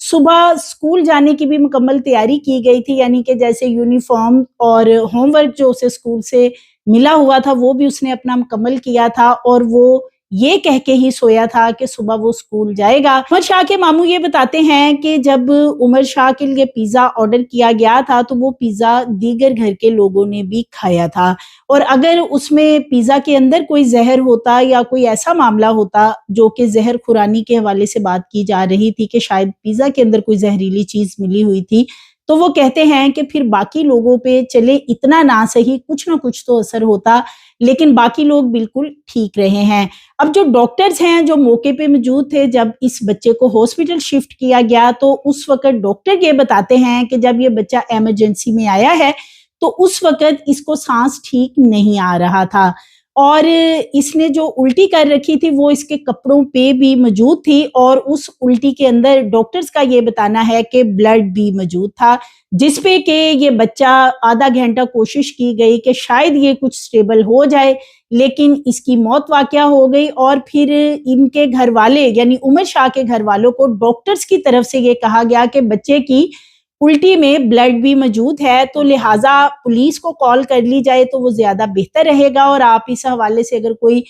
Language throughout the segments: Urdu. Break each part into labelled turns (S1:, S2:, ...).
S1: صبح اسکول جانے کی بھی مکمل تیاری کی گئی تھی، یعنی کہ جیسے یونیفارم اور ہوم ورک جو اسے اسکول سے ملا ہوا تھا وہ بھی اس نے اپنا مکمل کیا تھا، اور وہ یہ کہہ کے ہی سویا تھا کہ صبح وہ اسکول جائے گا۔ عمر شاہ کے ماموں یہ بتاتے ہیں کہ جب عمر شاہ کے لیے پیزا آرڈر کیا گیا تھا تو وہ پیزا دیگر گھر کے لوگوں نے بھی کھایا تھا، اور اگر اس میں پیزا کے اندر کوئی زہر ہوتا یا کوئی ایسا معاملہ ہوتا جو کہ زہر خورانی کے حوالے سے بات کی جا رہی تھی کہ شاید پیزا کے اندر کوئی زہریلی چیز ملی ہوئی تھی، تو وہ کہتے ہیں کہ پھر باقی لوگوں پہ چلے اتنا نہ صحیح کچھ نہ کچھ تو اثر ہوتا، لیکن باقی لوگ بالکل ٹھیک رہے ہیں۔ اب جو ڈاکٹرز ہیں جو موقع پہ موجود تھے جب اس بچے کو ہاسپٹل شفٹ کیا گیا، تو اس وقت ڈاکٹر یہ بتاتے ہیں کہ جب یہ بچہ ایمرجنسی میں آیا ہے تو اس وقت اس کو سانس ٹھیک نہیں آ رہا تھا، اور اس نے جو الٹی کر رکھی تھی وہ اس کے کپڑوں پہ بھی موجود تھی، اور اس الٹی کے اندر ڈاکٹرز کا یہ بتانا ہے کہ بلڈ بھی موجود تھا، جس پہ کہ یہ بچہ آدھا گھنٹہ کوشش کی گئی کہ شاید یہ کچھ سٹیبل ہو جائے، لیکن اس کی موت واقع ہو گئی۔ اور پھر ان کے گھر والے یعنی عمر شاہ کے گھر والوں کو ڈاکٹرز کی طرف سے یہ کہا گیا کہ بچے کی الٹی میں بلڈ بھی موجود ہے، تو لہٰذا پولیس کو کال کر لی جائے تو وہ زیادہ بہتر رہے گا، اور آپ اس حوالے سے اگر کوئی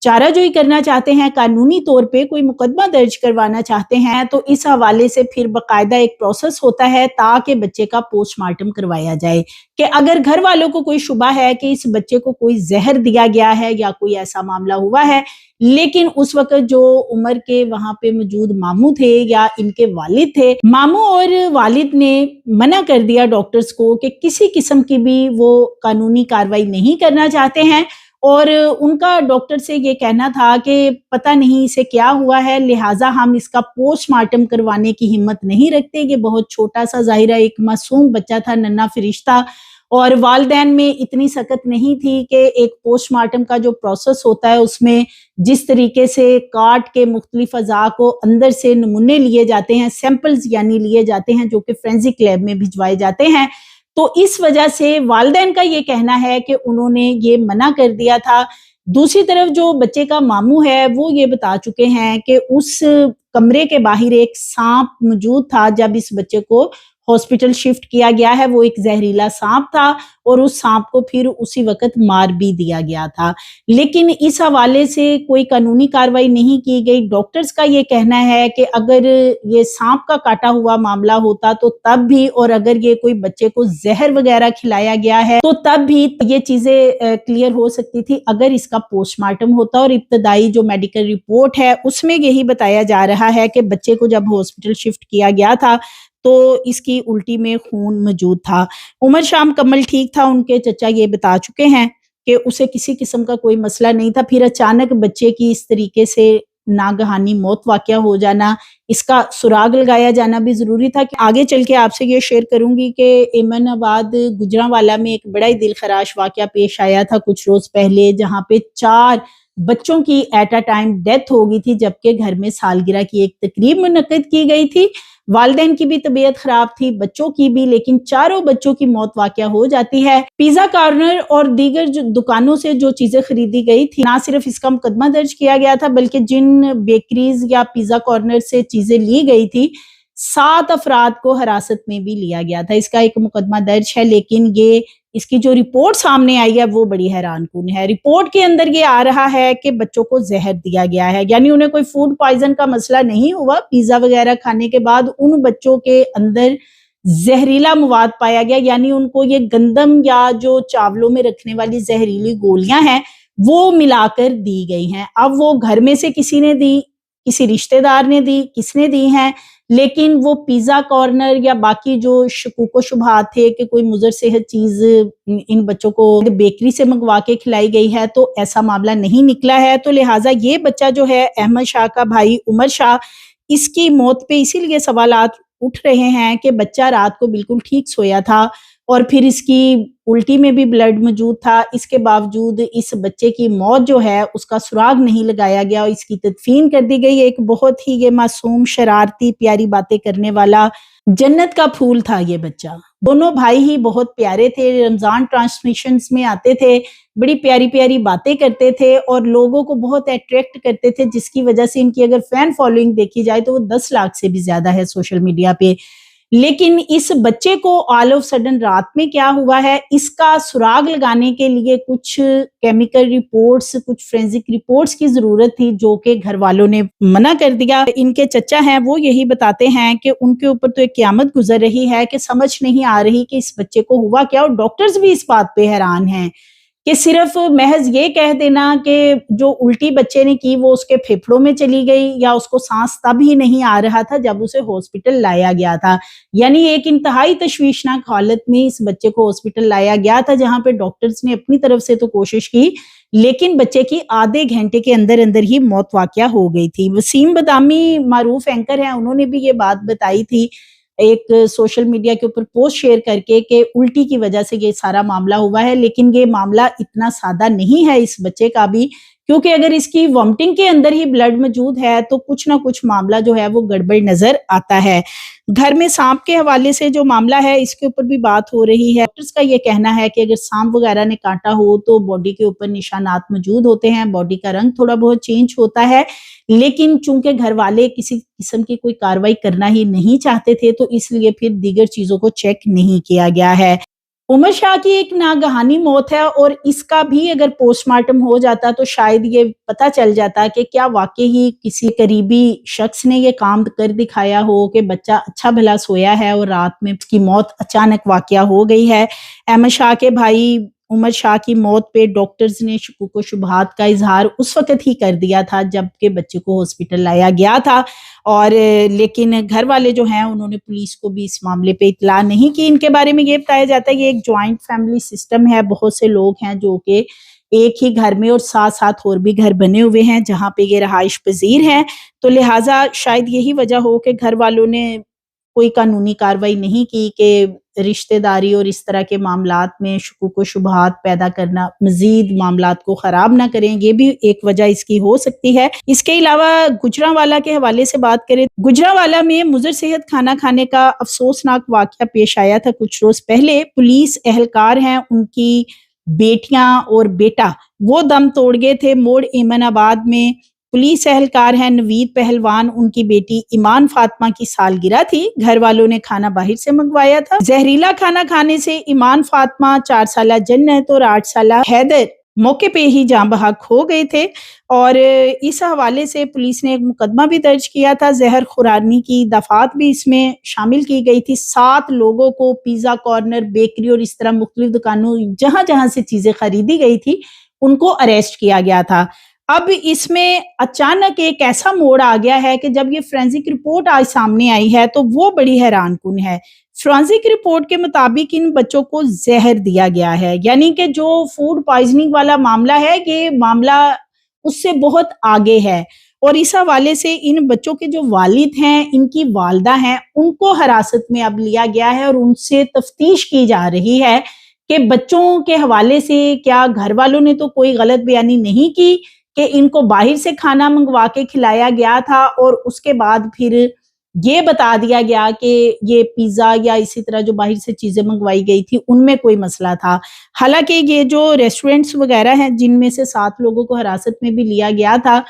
S1: چارہ جوئی کرنا چاہتے ہیں، قانونی طور پہ کوئی مقدمہ درج کروانا چاہتے ہیں، تو اس حوالے سے پھر باقاعدہ ایک پروسیس ہوتا ہے تاکہ بچے کا پوسٹ مارٹم کروایا جائے، کہ اگر گھر والوں کو کوئی شبہ ہے کہ اس بچے کو کوئی زہر دیا گیا ہے یا کوئی ایسا معاملہ ہوا ہے، لیکن اس وقت جو عمر کے وہاں پہ موجود ماموں تھے یا ان کے والد تھے، ماموں اور والد نے منع کر دیا ڈاکٹرز کو کہ کسی قسم کی بھی وہ قانونی کارروائی نہیں کرنا چاہتے ہیں، اور ان کا ڈاکٹر سے یہ کہنا تھا کہ پتہ نہیں اسے کیا ہوا ہے، لہٰذا ہم اس کا پوسٹ مارٹم کروانے کی ہمت نہیں رکھتے، یہ بہت چھوٹا سا ظاہرہ ایک معصوم بچہ تھا، ننھا فرشتہ، اور والدین میں اتنی سخت نہیں تھی کہ ایک پوسٹ مارٹم کا جو پروسیس ہوتا ہے اس میں جس طریقے سے کاٹ کے مختلف اعضاء کو اندر سے نمونے لیے جاتے ہیں، سیمپلز یعنی لیے جاتے ہیں جو کہ فورینزک لیب میں بھجوائے جاتے ہیں، تو اس وجہ سے والدین کا یہ کہنا ہے کہ انہوں نے یہ منع کر دیا تھا۔ دوسری طرف جو بچے کا ماموں ہے وہ یہ بتا چکے ہیں کہ اس کمرے کے باہر ایک سانپ موجود تھا جب اس بچے کو ہاسپٹل شفٹ کیا گیا ہے، وہ ایک زہریلا سانپ تھا، اور اس سانپ کو پھر اسی وقت مار بھی دیا گیا تھا، لیکن اس حوالے سے کوئی قانونی کارروائی نہیں کی گئی۔ ڈاکٹرز کا یہ کہنا ہے کہ اگر یہ سانپ کا کاٹا ہوا معاملہ ہوتا تو تب بھی، اور اگر یہ کوئی بچے کو زہر وغیرہ کھلایا گیا ہے تو تب بھی یہ چیزیں کلیئر ہو سکتی تھی اگر اس کا پوسٹ مارٹم ہوتا، اور ابتدائی جو میڈیکل رپورٹ ہے اس میں یہی بتایا جا رہا ہے کہ بچے کو جب ہاسپٹل شفٹ کیا گیا تھا تو اس کی الٹی میں خون موجود تھا۔ عمر شاہ مکمل ٹھیک تھا، ان کے چچا یہ بتا چکے ہیں کہ اسے کسی قسم کا کوئی مسئلہ نہیں تھا، پھر اچانک بچے کی اس طریقے سے ناگہانی موت واقع ہو جانا، اس کا سراغ لگایا جانا بھی ضروری تھا۔ کہ آگے چل کے آپ سے یہ شیئر کروں گی کہ ایمن آباد گجرانوالہ میں ایک بڑا ہی دل خراش واقعہ پیش آیا تھا کچھ روز پہلے، جہاں پہ 4 بچوں کی ایٹ اے ٹائم ڈیتھ ہو گئی تھی، جبکہ گھر میں سالگرہ کی ایک تقریب منعقد کی گئی تھی۔ والدین کی بھی طبیعت خراب تھی، بچوں کی بھی، لیکن چاروں بچوں کی موت واقع ہو جاتی ہے۔ پیزا کارنر اور دیگر جو دکانوں سے جو چیزیں خریدی گئی تھی، نہ صرف اس کا مقدمہ درج کیا گیا تھا بلکہ جن بیکریز یا پیزا کارنر سے چیزیں لی گئی تھی 7 افراد کو حراست میں بھی لیا گیا تھا۔ اس کا ایک مقدمہ درج ہے، لیکن یہ اس کی جو رپورٹ سامنے آئی ہے وہ بڑی حیران کن ہے۔ رپورٹ کے اندر یہ آ رہا ہے کہ بچوں کو زہر دیا گیا ہے، یعنی انہیں کوئی فوڈ پوائزن کا مسئلہ نہیں ہوا، پیزا وغیرہ کھانے کے بعد ان بچوں کے اندر زہریلا مواد پایا گیا، یعنی ان کو یہ گندم یا جو چاولوں میں رکھنے والی زہریلی گولیاں ہیں وہ ملا کر دی گئی ہیں۔ اب وہ گھر میں سے کسی نے دی، کسی رشتہ دار نے دی، کس نے دی ہیں، لیکن وہ پیزا کارنر یا باقی جو شکوک و شبہات تھے کہ کوئی مضر صحت چیز ان بچوں کو بیکری سے منگوا کے کھلائی گئی ہے، تو ایسا معاملہ نہیں نکلا ہے۔ تو لہٰذا یہ بچہ جو ہے احمد شاہ کا بھائی عمر شاہ، اس کی موت پہ اسی لیے سوالات اٹھ رہے ہیں کہ بچہ رات کو بالکل ٹھیک سویا تھا، اور پھر اس کی الٹی میں بھی بلڈ موجود تھا. اس کے باوجود اس بچے کی موت جو ہے اس کا سراغ نہیں لگایا گیا اور اس کی تدفین کر دی گئی. ایک بہت ہی یہ معصوم، شرارتی، پیاری باتیں کرنے والا جنت کا پھول تھا یہ بچہ. دونوں بھائی ہی بہت پیارے تھے، رمضان ٹرانسمیشنز میں آتے تھے، بڑی پیاری پیاری باتیں کرتے تھے اور لوگوں کو بہت اٹریکٹ کرتے تھے، جس کی وجہ سے ان کی اگر فین فالوئنگ دیکھی جائے تو وہ 10 لاکھ سے بھی زیادہ ہے سوشل میڈیا پہ. لیکن اس بچے کو آل آف سڈن رات میں کیا ہوا ہے، اس کا سراغ لگانے کے لیے کچھ کیمیکل رپورٹس، کچھ فورینزک رپورٹس کی ضرورت تھی، جو کہ گھر والوں نے منع کر دیا. ان کے چچا ہیں وہ یہی بتاتے ہیں کہ ان کے اوپر تو ایک قیامت گزر رہی ہے کہ سمجھ نہیں آ رہی کہ اس بچے کو ہوا کیا، اور ڈاکٹرز بھی اس بات پہ حیران ہیں کہ صرف محض یہ کہہ دینا کہ جو الٹی بچے نے کی وہ اس کے پھیپھڑوں میں چلی گئی، یا اس کو سانس تب ہی نہیں آ رہا تھا جب اسے ہاسپٹل لایا گیا تھا. یعنی ایک انتہائی تشویشناک حالت میں اس بچے کو ہاسپٹل لایا گیا تھا، جہاں پہ ڈاکٹرز نے اپنی طرف سے تو کوشش کی، لیکن بچے کی آدھے گھنٹے کے اندر اندر ہی موت واقع ہو گئی تھی. وسیم بدامی معروف اینکر ہیں، انہوں نے بھی یہ بات بتائی تھی ایک سوشل میڈیا کے اوپر پوسٹ شیئر کر کے کہ الٹی کی وجہ سے یہ سارا معاملہ ہوا ہے. لیکن یہ معاملہ اتنا سادہ نہیں ہے اس بچے کا بھی، کیونکہ اگر اس کی وامٹنگ کے اندر ہی بلڈ موجود ہے تو کچھ نہ کچھ معاملہ جو ہے وہ گڑبڑ نظر آتا ہے. گھر میں سانپ کے حوالے سے جو معاملہ ہے اس کے اوپر بھی بات ہو رہی ہے. ڈاکٹرز کا یہ کہنا ہے کہ اگر سانپ وغیرہ نے کاٹا ہو تو باڈی کے اوپر نشانات موجود ہوتے ہیں، باڈی کا رنگ تھوڑا بہت چینج ہوتا ہے، لیکن چونکہ گھر والے کسی قسم کی کوئی کاروائی کرنا ہی نہیں چاہتے تھے تو اس لیے پھر دیگر چیزوں کو چیک نہیں کیا گیا ہے. عمر شاہ کی ایک ناگہانی موت ہے، اور اس کا بھی اگر پوسٹ مارٹم ہو جاتا تو شاید یہ پتہ چل جاتا کہ کیا واقعی کسی قریبی شخص نے یہ کام کر دکھایا ہو کہ بچہ اچھا بھلا سویا ہے اور رات میں اس کی موت اچانک واقع ہو گئی ہے. احمد شاہ کے بھائی عمر شاہ کی موت پہ ڈاکٹرز نے شکوک و شبہات کا اظہار اس وقت ہی کر دیا تھا جب کہ بچے کو ہاسپٹل لایا گیا تھا، اور لیکن گھر والے جو ہیں انہوں نے پولیس کو بھی اس معاملے پہ اطلاع نہیں کی. ان کے بارے میں یہ بتایا جاتا ہے یہ ایک جوائنٹ فیملی سسٹم ہے، بہت سے لوگ ہیں جو کہ ایک ہی گھر میں اور ساتھ ساتھ اور بھی گھر بنے ہوئے ہیں جہاں پہ یہ رہائش پذیر ہیں، تو لہٰذا شاید یہی وجہ ہو کہ گھر والوں نے کوئی قانونی کاروائی نہیں کی کہ رشتہ داری اور اس طرح کے معاملات میں شکوک و شبہات پیدا کرنا مزید معاملات کو خراب نہ کریں. یہ بھی ایک وجہ اس کی ہو سکتی ہے. اس کے علاوہ گجرانوالہ کے حوالے سے بات کریں، گجرانوالہ میں مضر صحت کھانا کھانے کا افسوسناک واقعہ پیش آیا تھا کچھ روز پہلے. پولیس اہلکار ہیں، ان کی بیٹیاں اور بیٹا وہ دم توڑ گئے تھے. موڑ ایمن آباد میں پولیس اہلکار ہیں نوید پہلوان، ان کی بیٹی ایمان فاطمہ کی سالگرہ تھی. گھر والوں نے کھانا باہر سے منگوایا تھا. زہریلا کھانا کھانے سے ایمان فاطمہ، 4 سالہ جنت اور 8 سالہ حیدر موقع پہ ہی جاں بحق ہو گئے تھے، اور اس حوالے سے پولیس نے ایک مقدمہ بھی درج کیا تھا. زہر خورانی کی دفعات بھی اس میں شامل کی گئی تھی. 7 لوگوں کو پیزا کارنر، بیکری اور اس طرح مختلف دکانوں جہاں جہاں سے چیزیں خریدی گئی تھی ان کو اریسٹ کیا گیا تھا. اب اس میں اچانک ایک ایسا موڑ آ گیا ہے کہ جب یہ فورینزک رپورٹ آج سامنے آئی ہے تو وہ بڑی حیران کن ہے. فورینزک رپورٹ کے مطابق ان بچوں کو زہر دیا گیا ہے، یعنی کہ جو فوڈ پوائزننگ والا معاملہ ہے یہ معاملہ اس سے بہت آگے ہے. اور اس حوالے سے ان بچوں کے جو والد ہیں، ان کی والدہ ہیں، ان کو حراست میں اب لیا گیا ہے اور ان سے تفتیش کی جا رہی ہے کہ بچوں کے حوالے سے کیا گھر والوں نے تو کوئی غلط بیانی نہیں کی کہ ان کو باہر سے کھانا منگوا کے کھلایا گیا تھا اور اس کے بعد پھر یہ بتا دیا گیا کہ یہ پیزا یا اسی طرح جو باہر سے چیزیں منگوائی گئی تھی ان میں کوئی مسئلہ تھا. حالانکہ یہ جو ریسٹورنٹس وغیرہ ہیں جن میں سے 7 لوگوں کو حراست میں بھی لیا گیا تھا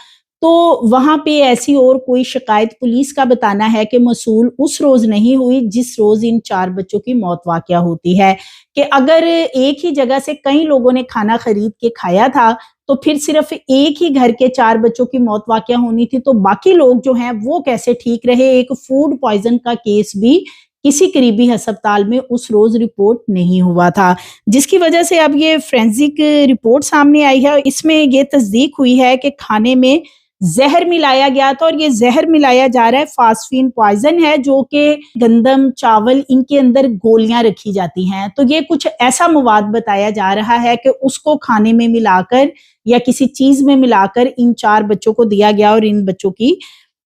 S1: تو وہاں پہ ایسی اور کوئی شکایت پولیس کا بتانا ہے کہ موصول اس روز نہیں ہوئی جس روز ان 4 بچوں کی موت واقع ہوتی ہے. کہ اگر ایک ہی جگہ سے کئی لوگوں نے کھانا خرید کے کھایا تھا تو پھر صرف ایک ہی گھر کے 4 بچوں کی موت واقع ہونی تھی تو باقی لوگ جو ہیں وہ کیسے ٹھیک رہے. ایک فوڈ پوائزن کا کیس بھی کسی قریبی ہسپتال میں اس روز رپورٹ نہیں ہوا تھا، جس کی وجہ سے اب یہ فورینزک رپورٹ سامنے آئی ہے. اس میں یہ تصدیق ہوئی ہے کہ کھانے میں زہر ملایا گیا تھا، اور یہ زہر ملایا جا رہا ہے فاسفین پوائزن ہے جو کہ گندم، چاول ان کے اندر گولیاں رکھی جاتی ہیں. تو یہ کچھ ایسا مواد بتایا جا رہا ہے کہ اس کو کھانے میں ملا کر یا کسی چیز میں ملا کر ان 4 بچوں کو دیا گیا اور ان بچوں کی